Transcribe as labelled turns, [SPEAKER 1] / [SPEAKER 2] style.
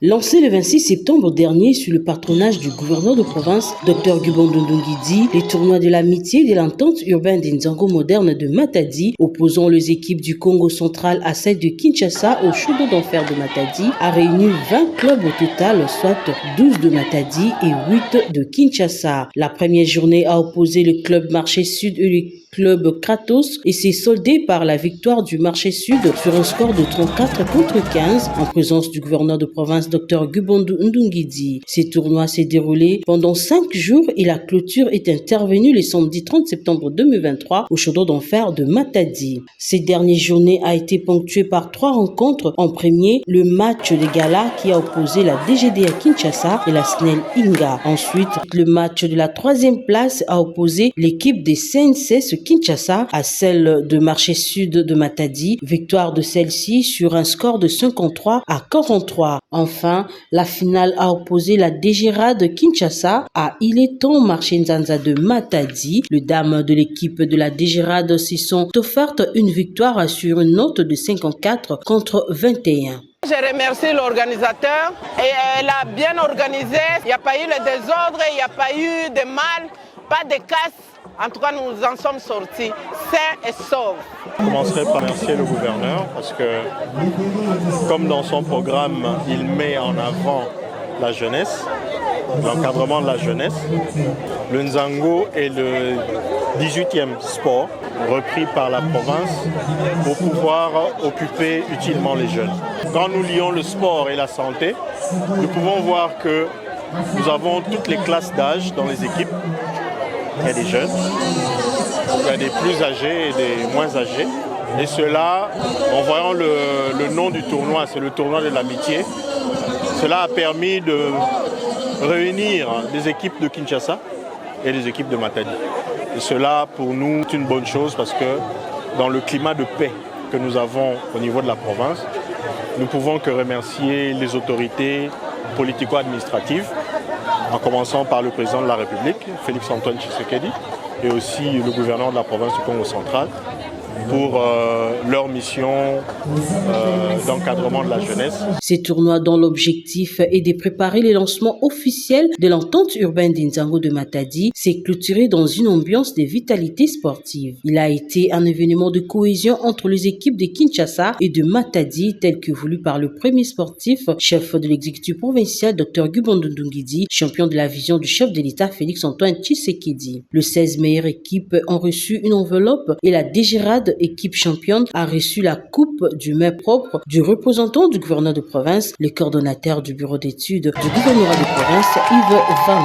[SPEAKER 1] Lancé le 26 septembre dernier sous le patronage du gouverneur de province, Dr Gubondo Ndungidi, les tournois de l'amitié et de l'entente urbaine des Nzango modernes de Matadi, opposant les équipes du Congo central à celles de Kinshasa au Chaudot d'enfer de Matadi, a réuni 20 clubs au total, soit 12 de Matadi et 8 de Kinshasa. La première journée a opposé le club Marché Sud et le club Kratos et s'est soldée par la victoire du Marché Sud sur un score de 34-15 en présence du gouverneur de province Dr Gubondo Ndungidi. Ces tournois s'est déroulé pendant 5 jours et la clôture est intervenue le samedi 30 septembre 2023 au Chaudot d'enfer de Matadi. Cette dernière journée a été ponctuée par 3 rencontres. En premier, le match de gala qui a opposé la DGD à Kinshasa et la SNEL Inga. Ensuite, le match de la 3e place a opposé l'équipe des CNCS Kinshasa à celle de Marché Sud de Matadi. Victoire de celle-ci sur un score de 53-43. Enfin, la finale a opposé la DGRA de Kinshasa à Ileton Marché Nzanza de Matadi. Les dames de l'équipe de la DGRA se sont offertes une victoire sur une note de 54-21.
[SPEAKER 2] Je remercie l'organisateur et elle a bien organisé. Il n'y a pas eu le désordre, il n'y a pas eu de mal, pas de casse. En tout cas, nous en sommes sortis sains et saufs.
[SPEAKER 3] Je commencerai par remercier le gouverneur parce que, comme dans son programme, il met en avant la jeunesse, l'encadrement de la jeunesse. Le Nzango est le 18e sport repris par la province pour pouvoir occuper utilement les jeunes. Quand nous lions le sport et la santé, nous pouvons voir que nous avons toutes les classes d'âge dans les équipes. Il y a des jeunes, il y a des plus âgés et des moins âgés. Et cela, en voyant le nom du tournoi, c'est le tournoi de l'amitié, cela a permis de réunir des équipes de Kinshasa et des équipes de Matadi. Et cela, pour nous, est une bonne chose parce que dans le climat de paix que nous avons au niveau de la province, nous pouvons que remercier les autorités politico-administratives, en commençant par le président de la République, Félix-Antoine Tshisekedi, et aussi le gouverneur de la province du Congo central, pour leur mission d'encadrement de la jeunesse.
[SPEAKER 1] Ces tournois dont l'objectif est de préparer le lancement officiel de l'entente urbaine des Nzango de Matadi s'est clôturé dans une ambiance de vitalité sportive. Il a été un événement de cohésion entre les équipes de Kinshasa et de Matadi tel que voulu par le premier sportif, chef de l'exécutif provincial Dr Gubondo Ndungidi, champion de la vision du chef de l'État Félix-Antoine Tshisekedi. Les 16 meilleures équipes ont reçu une enveloppe et la DGRAD, équipe championne, a reçu la coupe du main propre du représentant du gouverneur de province, le coordonnateur du bureau d'études du gouvernorat de province, Yves Van.